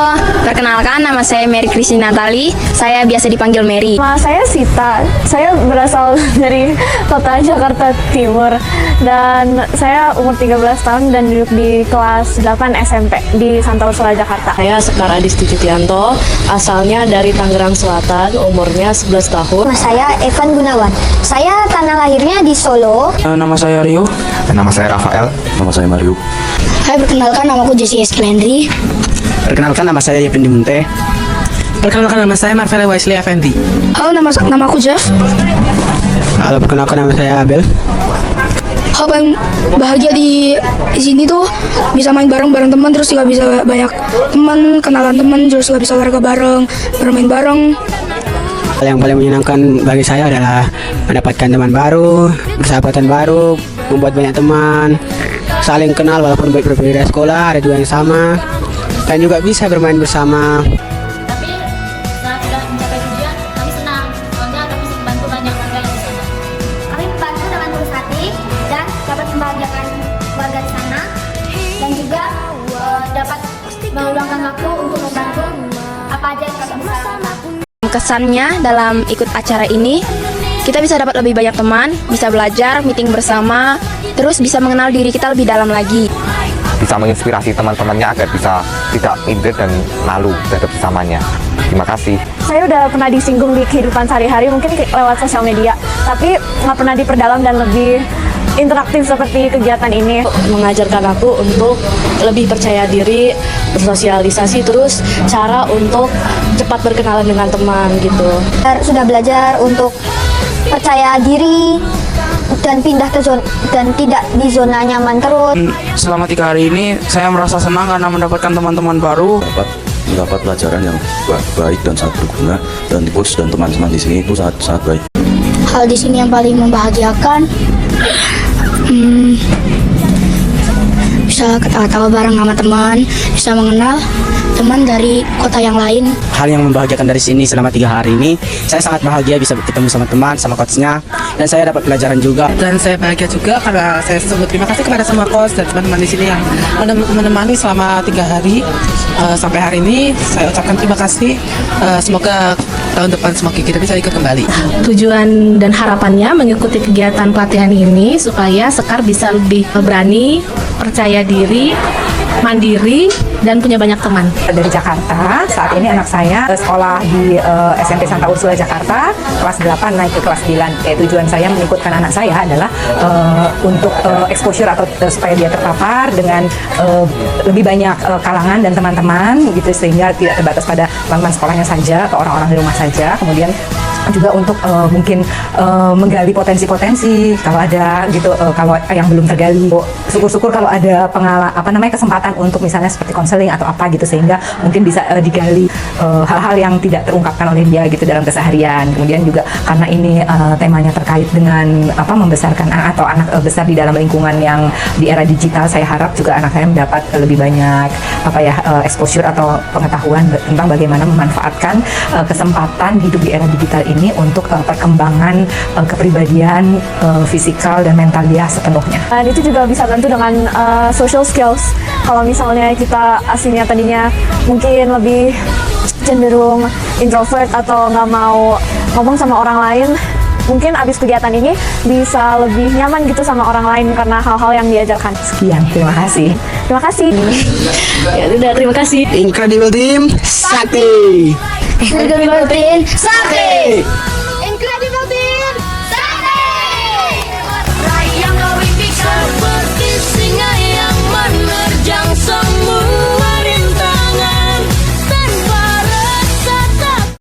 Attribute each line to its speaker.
Speaker 1: Halo, perkenalkan nama saya Mary Christine Natali. Saya biasa dipanggil Mary.
Speaker 2: Nama saya Sita. Saya berasal dari kota Jakarta Timur dan saya umur 13 tahun dan duduk di kelas 8 SMP di Santa Ursula, Jakarta.
Speaker 3: Saya Sekar Adisti Titianto, asalnya dari Tangerang Selatan, umurnya 11 tahun.
Speaker 4: Nama saya Evan Gunawan. Saya tanah lahirnya di Solo.
Speaker 5: Nama saya Rio.
Speaker 6: Nama saya Rafael.
Speaker 5: Nama saya Mario.
Speaker 4: Hai, perkenalkan namaku Jesse Eskelendri.
Speaker 5: Perkenalkan nama saya Yevin Dimunte.
Speaker 7: Perkenalkan nama saya Marvela Wesley Effendi.
Speaker 4: Halo, nama aku Jeff.
Speaker 5: Halo, perkenalkan nama saya Abel.
Speaker 8: Hal paling bahagia di sini tuh bisa main bareng teman, terus juga bisa banyak teman, kenalan teman, terus juga bisa olahraga bareng, bermain bareng.
Speaker 5: Hal yang paling menyenangkan bagi saya adalah mendapatkan teman baru, persahabatan baru, membuat banyak teman, saling kenal walaupun berbeda sekolah, ada tujuan yang sama, dan juga bisa bermain bersama.
Speaker 9: Tapi setelah sudah mencapai tujuan, kami senang soalnya kami bisa membantu banyak warga yang di sana.
Speaker 4: Kami membantu dengan tulus hati dan dapat membahagiakan warga di sana, dan juga dapat meluangkan waktu untuk membantu apa aja yang kami bisa lakukan.
Speaker 1: Kesannya dalam ikut acara ini, kita bisa dapat lebih banyak teman, bisa belajar, meeting bersama, terus bisa mengenal diri kita lebih dalam lagi.
Speaker 6: Bisa menginspirasi teman-temannya agar bisa tidak minder dan malu terhadap sesamanya. Terima kasih.
Speaker 2: Saya udah pernah disinggung di kehidupan sehari-hari, mungkin lewat sosial media, tapi nggak pernah diperdalam dan lebih interaktif seperti kegiatan ini.
Speaker 3: Mengajarkan aku untuk lebih percaya diri, bersosialisasi, terus cara untuk cepat berkenalan dengan teman gitu.
Speaker 4: Sudah belajar untuk percaya diri dan pindah ke zona dan tidak di zona nyaman terus.
Speaker 5: Selama 3 hari ini saya merasa senang karena mendapatkan teman-teman baru.
Speaker 10: Mendapat pelajaran yang baik dan sangat berguna, dan coach dan teman-teman di sini itu sangat baik.
Speaker 8: Hal di sini yang paling membahagiakan, bisa ketawa-tawa bareng sama teman, bisa mengenal teman dari kota yang lain.
Speaker 5: Hal yang membahagiakan dari sini selama 3 hari ini, saya sangat bahagia bisa ketemu sama teman, sama coachnya, dan saya dapat pelajaran juga.
Speaker 7: Dan saya bahagia juga karena saya sebut terima kasih kepada semua coach dan teman-teman di sini yang menemani selama 3 hari. Sampai hari ini saya ucapkan terima kasih. Semoga tahun depan semakin kita bisa ikut kembali.
Speaker 11: Tujuan dan harapannya mengikuti kegiatan pelatihan ini supaya Sekar bisa lebih berani, percaya diri, mandiri, dan punya banyak teman.
Speaker 12: Dari Jakarta, saat ini anak saya sekolah di SMP Santa Ursula Jakarta, kelas 8 naik ke kelas 9. Tujuan saya mengikutkan anak saya adalah untuk exposure atau supaya dia terpapar dengan lebih banyak kalangan dan teman-teman gitu, sehingga tidak terbatas pada teman-teman sekolahnya saja atau orang-orang di rumah saja. Kemudian juga untuk mungkin menggali potensi-potensi kalau ada gitu, kalau yang belum tergali. Syukur-syukur kalau ada kesempatan untuk misalnya seperti konseling atau apa gitu, sehingga mungkin bisa digali hal-hal yang tidak terungkapkan oleh dia gitu dalam keseharian. Kemudian juga karena ini temanya terkait dengan membesarkan anak atau anak besar di dalam lingkungan yang di era digital, saya harap juga anak saya mendapat lebih banyak exposure atau pengetahuan tentang bagaimana memanfaatkan kesempatan hidup di era digital ini untuk perkembangan kepribadian fisikal dan mental dia sepenuhnya.
Speaker 2: Dan itu juga bisa bantu dengan social skills. Kalau misalnya kita aslinya tadinya mungkin lebih cenderung introvert atau nggak mau ngomong sama orang lain, mungkin abis kegiatan ini bisa lebih nyaman gitu sama orang lain karena hal-hal yang diajarkan.
Speaker 12: Sekian, terima kasih.
Speaker 2: Terima kasih.
Speaker 3: Ya udah, terima kasih.
Speaker 5: Incredible Team Sakti.
Speaker 4: Incredible Team Sakti.